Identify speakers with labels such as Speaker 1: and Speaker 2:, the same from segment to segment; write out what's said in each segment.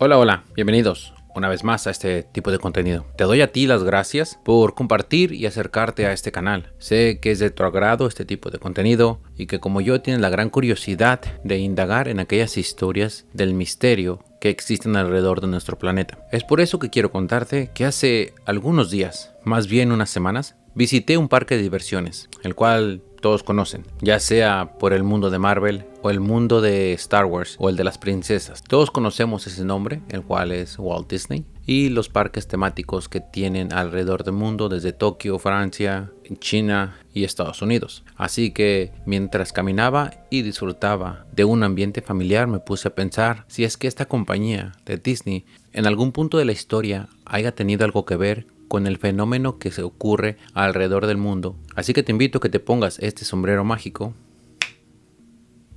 Speaker 1: Hola, bienvenidos una vez más a este tipo de contenido. Te doy a ti las gracias por compartir y acercarte a este canal. Sé que es de tu agrado este tipo de contenido y que como yo tienes la gran curiosidad de indagar en aquellas historias del misterio que existen alrededor de nuestro planeta. Es por eso que quiero contarte que hace algunos días, más bien unas semanas, visité un parque de diversiones, el cual todos conocen, ya sea por el mundo de Marvel o el mundo de Star Wars o el de las princesas. Todos conocemos ese nombre, el cual es Walt Disney, y los parques temáticos que tienen alrededor del mundo, desde Tokio, Francia, China y Estados Unidos. Así que mientras caminaba y disfrutaba de un ambiente familiar, me puse a pensar si es que esta compañía de Disney en algún punto de la historia haya tenido algo que ver con el fenómeno que se ocurre alrededor del mundo. Así que te invito a que te pongas este sombrero mágico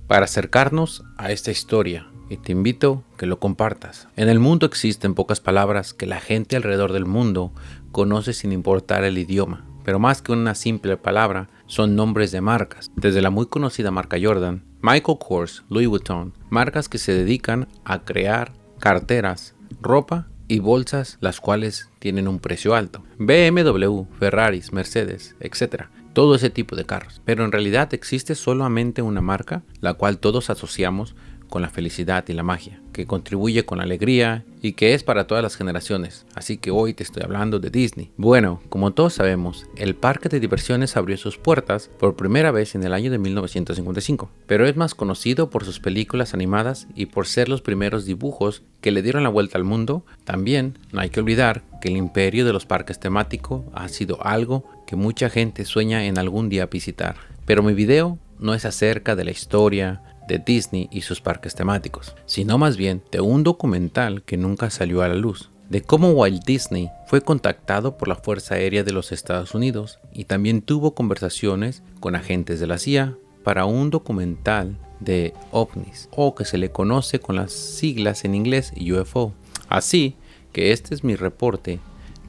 Speaker 1: para acercarnos a esta historia y te invito a que lo compartas. En el mundo existen pocas palabras que la gente alrededor del mundo conoce sin importar el idioma, pero más que una simple palabra son nombres de marcas, desde la muy conocida marca Jordan, Michael Kors, Louis Vuitton, marcas que se dedican a crear carteras, ropa y bolsas, las cuales tienen un precio alto. BMW, Ferraris, Mercedes, etc. Todo ese tipo de carros. Pero en realidad existe solamente una marca, la cual todos asociamos con la felicidad y la magia, que contribuye con la alegría y que es para todas las generaciones. Así que hoy te estoy hablando de Disney. Bueno, como todos sabemos, el parque de diversiones abrió sus puertas por primera vez en el año de 1955, pero es más conocido por sus películas animadas y por ser los primeros dibujos que le dieron la vuelta al mundo. También no hay que olvidar que el imperio de los parques temáticos ha sido algo que mucha gente sueña en algún día visitar. Pero mi video no es acerca de la historia de Disney y sus parques temáticos, sino más bien de un documental que nunca salió a la luz, de cómo Walt Disney fue contactado por la Fuerza Aérea de los Estados Unidos y también tuvo conversaciones con agentes de la CIA para un documental de ovnis, o que se le conoce con las siglas en inglés UFO. Así que este es mi reporte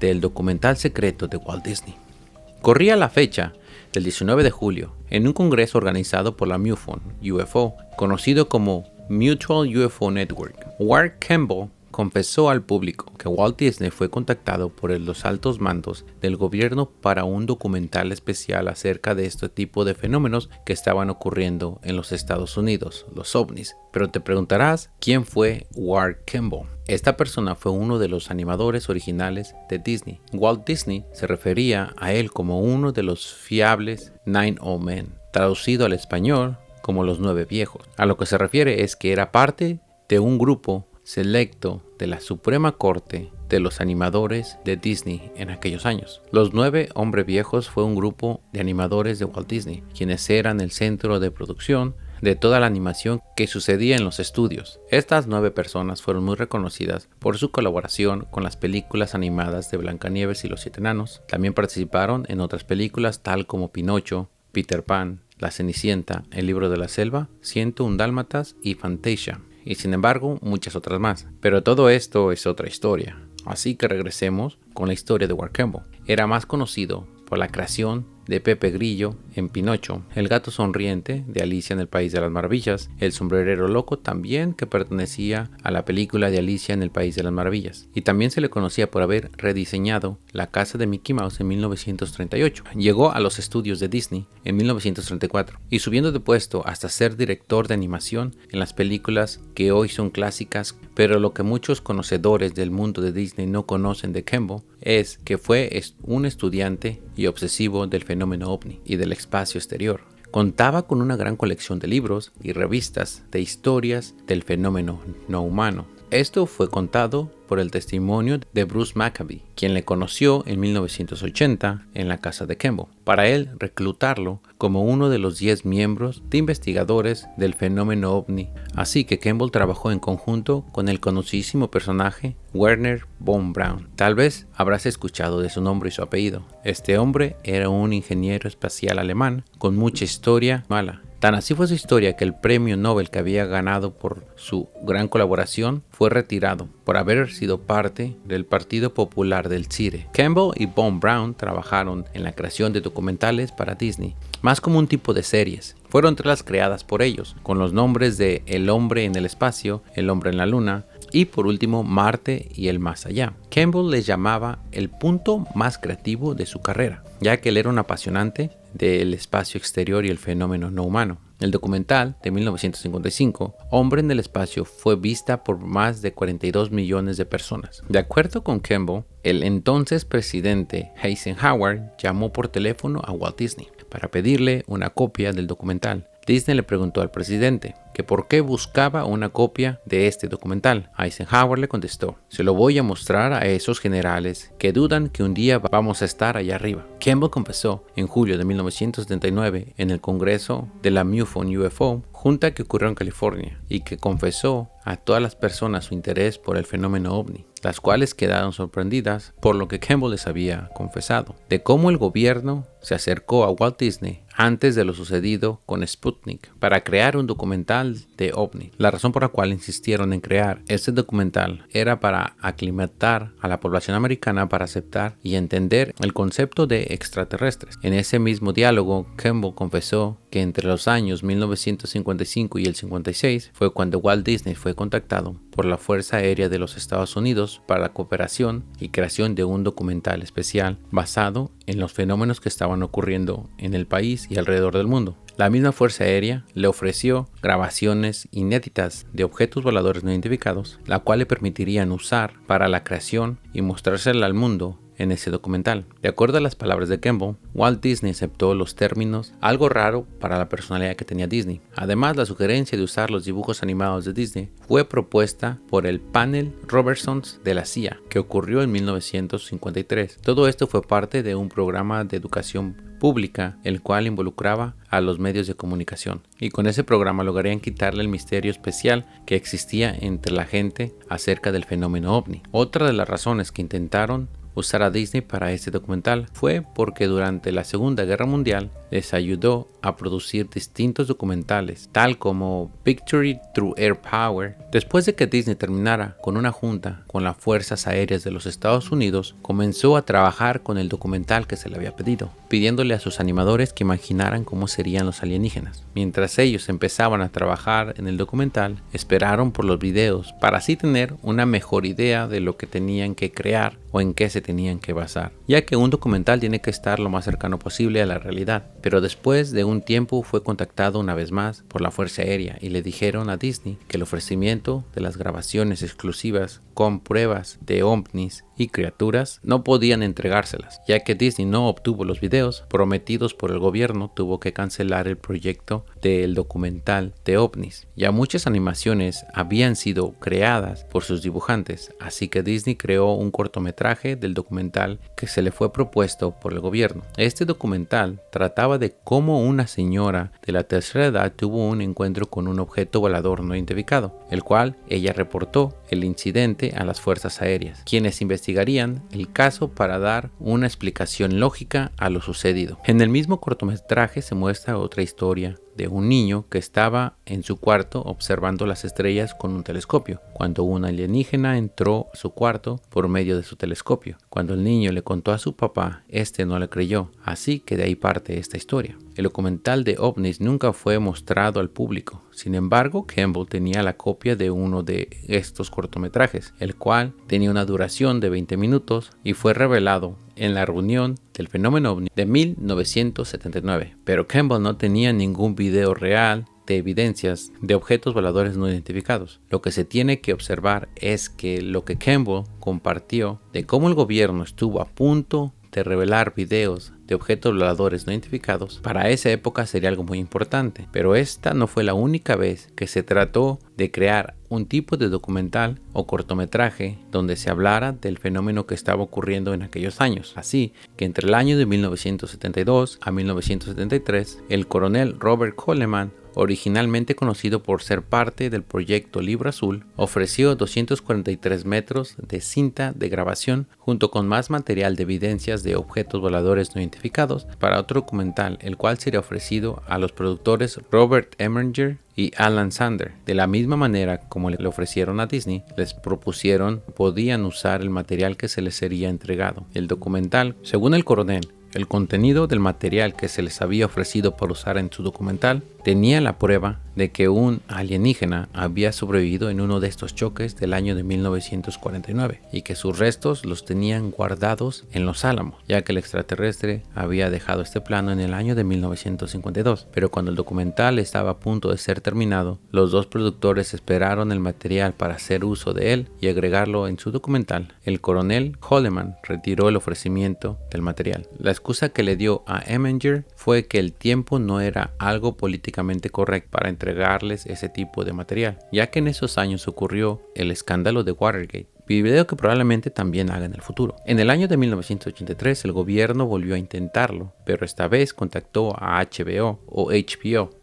Speaker 1: del documental secreto de Walt Disney. Corría la fecha del 19 de julio en un congreso organizado por la MUFON UFO, conocido como Mutual UFO Network. Ward Kimball confesó al público que Walt Disney fue contactado por los altos mandos del gobierno para un documental especial acerca de este tipo de fenómenos que estaban ocurriendo en los Estados Unidos, los ovnis. Pero te preguntarás, ¿quién fue Ward Kimball? Esta persona fue uno de los animadores originales de Disney. Walt Disney se refería a él como uno de los fiables Nine Old Men, traducido al español como los 9 viejos. A lo que se refiere es que era parte de un grupo selecto de la Suprema Corte de los animadores de Disney en aquellos años. Los 9 hombres viejos fue un grupo de animadores de Walt Disney, quienes eran el centro de producción de toda la animación que sucedía en los estudios. Estas 9 personas fueron muy reconocidas por su colaboración con las películas animadas de Blancanieves y los 7 enanos. También participaron en otras películas tal como Pinocho, Peter Pan, La Cenicienta, El Libro de la Selva, 101 Dálmatas y Fantasia. Y sin embargo muchas otras más. Pero todo esto es otra historia. Así que regresemos con la historia de Ward Kimball. Era más conocido por la creación de Pepe Grillo en Pinocho, el gato sonriente de Alicia en el País de las Maravillas, el sombrerero loco también, que pertenecía a la película de Alicia en el País de las Maravillas, y también se le conocía por haber rediseñado la casa de Mickey Mouse en 1938. Llegó a los estudios de Disney en 1934 y subiendo de puesto hasta ser director de animación en las películas que hoy son clásicas. Pero lo que muchos conocedores del mundo de Disney no conocen de Kimball es que fue un estudiante y obsesivo del fenómeno ovni y del espacio exterior. Contaba con una gran colección de libros y revistas de historias del fenómeno no humano. Esto fue contado por el testimonio de Bruce Maccabee, quien le conoció en 1980 en la casa de Kimball, para él reclutarlo como uno de los 10 miembros de investigadores del fenómeno ovni. Así que Kimball trabajó en conjunto con el conocidísimo personaje Werner von Braun. Tal vez habrás escuchado de su nombre y su apellido. Este hombre era un ingeniero espacial alemán con mucha historia mala. Tan así fue su historia que el premio Nobel que había ganado por su gran colaboración fue retirado por haber sido parte del Partido Popular del Zaire. Kimball y von Braun trabajaron en la creación de documentales para Disney, más como un tipo de series. Fueron 3 las creadas por ellos, con los nombres de El hombre en el espacio, El hombre en la luna Y por último, Marte y el más allá. Campbell les llamaba el punto más creativo de su carrera, ya que él era un apasionante del espacio exterior y el fenómeno no humano. El documental de 1955, Hombre en el espacio, fue vista por más de 42 millones de personas. De acuerdo con Campbell, el entonces presidente Eisenhower llamó por teléfono a Walt Disney para pedirle una copia del documental. Disney le preguntó al presidente que por qué buscaba una copia de este documental. Eisenhower le contestó: se lo voy a mostrar a esos generales que dudan que un día vamos a estar allá arriba. Campbell confesó en julio de 1979 en el Congreso de la MUFON UFO, junta que ocurrió en California, y que confesó a todas las personas su interés por el fenómeno ovni, las cuales quedaron sorprendidas por lo que Campbell les había confesado, de cómo el gobierno se acercó a Walt Disney antes de lo sucedido con Sputnik para crear un documental de ovni. La razón por la cual insistieron en crear este documental era para aclimatar a la población americana para aceptar y entender el concepto de extraterrestres. En ese mismo diálogo, Campbell confesó que entre los años 1955 y el 56 fue cuando Walt Disney fue contactado por la Fuerza Aérea de los Estados Unidos para la cooperación y creación de un documental especial basado en los fenómenos que estaban ocurriendo en el país y alrededor del mundo. La misma Fuerza Aérea le ofreció grabaciones inéditas de objetos voladores no identificados, la cual le permitirían usar para la creación y mostrársela al mundo en ese documental. De acuerdo a las palabras de Campbell, Walt Disney aceptó los términos, algo raro para la personalidad que tenía Disney. Además, la sugerencia de usar los dibujos animados de Disney fue propuesta por el panel Robertson de la CIA, que ocurrió en 1953. Todo esto fue parte de un programa de educación pública, el cual involucraba a los medios de comunicación, y con ese programa lograrían quitarle el misterio especial que existía entre la gente acerca del fenómeno ovni. Otra de las razones que intentaron usar a Disney para este documental fue porque durante la Segunda Guerra Mundial les ayudó a producir distintos documentales, tal como Victory Through Air Power. Después de que Disney terminara con una junta con las Fuerzas Aéreas de los Estados Unidos, comenzó a trabajar con el documental que se le había pedido, pidiéndole a sus animadores que imaginaran cómo serían los alienígenas. Mientras ellos empezaban a trabajar en el documental, esperaron por los videos para así tener una mejor idea de lo que tenían que crear o en qué se tenían que basar, ya que un documental tiene que estar lo más cercano posible a la realidad. Pero después de un tiempo fue contactado una vez más por la Fuerza Aérea y le dijeron a Disney que el ofrecimiento de las grabaciones exclusivas con pruebas de ovnis y criaturas no podían entregárselas, ya que Disney no obtuvo los videos prometidos por el gobierno. Tuvo que cancelar el proyecto del documental de ovnis. Ya muchas animaciones habían sido creadas por sus dibujantes, así que Disney creó un cortometraje del documental que se le fue propuesto por el gobierno. Este documental trataba de cómo una señora de la tercera edad tuvo un encuentro con un objeto volador no identificado, el cual ella reportó el incidente a las fuerzas aéreas, quienes investigarían el caso para dar una explicación lógica a lo sucedido. En el mismo cortometraje se muestra otra historia de un niño que estaba en su cuarto observando las estrellas con un telescopio, cuando un alienígena entró a su cuarto por medio de su telescopio. Cuando el niño le contó a su papá, este no le creyó, así que de ahí parte esta historia. El documental de ovnis nunca fue mostrado al público. Sin embargo, Campbell tenía la copia de uno de estos cortometrajes, el cual tenía una duración de 20 minutos y fue revelado en la reunión del fenómeno ovni de 1979. Pero Campbell no tenía ningún video real de evidencias de objetos voladores no identificados. Lo que se tiene que observar es que lo que Campbell compartió de cómo el gobierno estuvo a punto de revelar videos de objetos voladores no identificados, para esa época sería algo muy importante. Pero esta no fue la única vez que se trató de crear un tipo de documental o cortometraje donde se hablara del fenómeno que estaba ocurriendo en aquellos años. Así que entre el año de 1972 a 1973, el coronel Robert Coleman, originalmente conocido por ser parte del proyecto Libro Azul, ofreció 243 metros de cinta de grabación junto con más material de evidencias de objetos voladores no identificados para otro documental, el cual sería ofrecido a los productores Robert Emminger y Alan Sander. De la misma manera como le ofrecieron a Disney, les propusieron podían usar el material que se les sería entregado. El documental, según el coronel, el contenido del material que se les había ofrecido para usar en su documental tenía la prueba de que un alienígena había sobrevivido en uno de estos choques del año de 1949 y que sus restos los tenían guardados en Los Álamos, ya que el extraterrestre había dejado este plano en el año de 1952. Pero cuando el documental estaba a punto de ser terminado, los dos productores esperaron el material para hacer uso de él y agregarlo en su documental. El coronel Coleman retiró el ofrecimiento del material. La excusa que le dio a Eminger fue que el tiempo no era algo políticamente correcto para entregarles ese tipo de material, ya que en esos años ocurrió el escándalo de Watergate, video que probablemente también haga en el futuro. En el año de 1983 el gobierno volvió a intentarlo, pero esta vez contactó a HBO,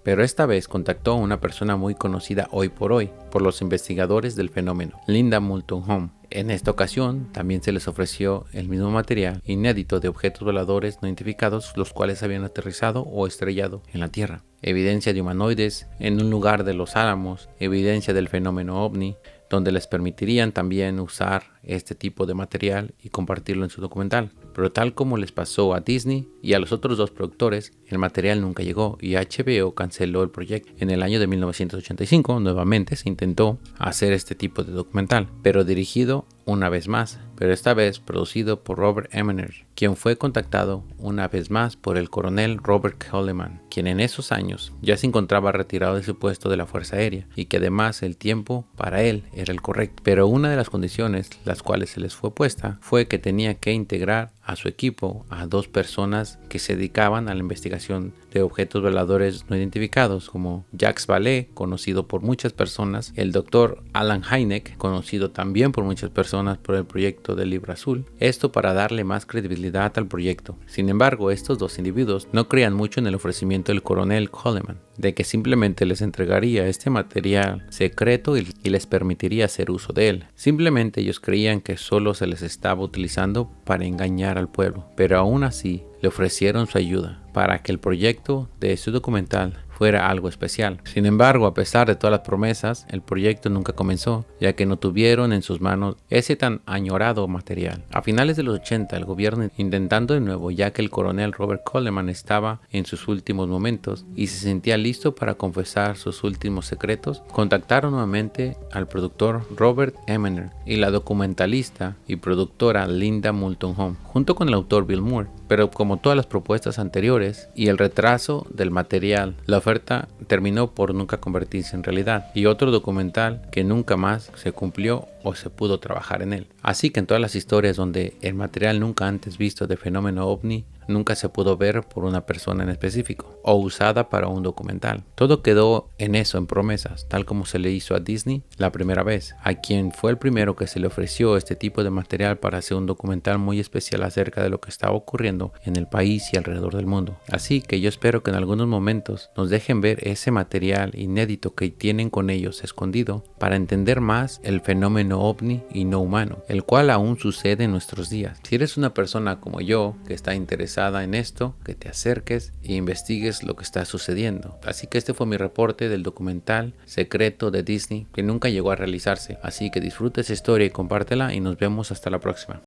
Speaker 1: pero esta vez contactó a una persona muy conocida hoy por los investigadores del fenómeno, Linda Moulton Howe. En esta ocasión también se les ofreció el mismo material inédito de objetos voladores no identificados, los cuales habían aterrizado o estrellado en la Tierra, evidencia de humanoides en un lugar de Los Álamos, evidencia del fenómeno ovni, donde les permitirían también usar este tipo de material y compartirlo en su documental. Pero tal como les pasó a Disney y a los otros dos productores, el material nunca llegó y HBO canceló el proyecto. En el año de 1985 nuevamente se intentó hacer este tipo de documental, pero dirigido una vez más, pero esta vez producido por Robert Eminger, quien fue contactado una vez más por el coronel Robert Coleman, quien en esos años ya se encontraba retirado de su puesto de la Fuerza Aérea y que además el tiempo para él era el correcto. Pero una de las condiciones las cuales se les fue puesta fue que tenía que integrar a su equipo a dos personas que se dedicaban a la investigación de objetos voladores no identificados, como Jacques Vallée, conocido por muchas personas, el doctor Alan Hynek, conocido también por muchas personas por el proyecto del Libro Azul, esto para darle más credibilidad al proyecto. Sin embargo, estos dos individuos no creían mucho en el ofrecimiento del coronel Coleman, de que simplemente les entregaría este material secreto y les permitiría hacer uso de él. Simplemente ellos creían que solo se les estaba utilizando para engañar al pueblo, pero aún así le ofrecieron su ayuda para que el proyecto de su documental fuera algo especial. Sin embargo, a pesar de todas las promesas, el proyecto nunca comenzó, ya que no tuvieron en sus manos ese tan añorado material. A finales de los 80, el gobierno intentando de nuevo, ya que el coronel Robert Coleman estaba en sus últimos momentos y se sentía listo para confesar sus últimos secretos, contactaron nuevamente al productor Robert Eminger y la documentalista y productora Linda Moulton Howe, junto con el autor Bill Moore. Pero como todas las propuestas anteriores y el retraso del material, la oferta terminó por nunca convertirse en realidad y otro documental que nunca más se cumplió o se pudo trabajar en él. Así que en todas las historias donde el material nunca antes visto de fenómeno ovni nunca se pudo ver por una persona en específico o usada para un documental. Todo quedó en eso, en promesas, tal como se le hizo a Disney la primera vez, a quien fue el primero que se le ofreció este tipo de material para hacer un documental muy especial acerca de lo que estaba ocurriendo en el país y alrededor del mundo. Así que yo espero que en algunos momentos nos dejen ver ese material inédito que tienen con ellos escondido para entender más el fenómeno ovni y no humano, el cual aún sucede en nuestros días. Si eres una persona como yo que está interesada en esto, que te acerques e investigues lo que está sucediendo. Así que este fue mi reporte del documental secreto de Disney que nunca llegó a realizarse. Así que disfruta esa historia y compártela y nos vemos hasta la próxima.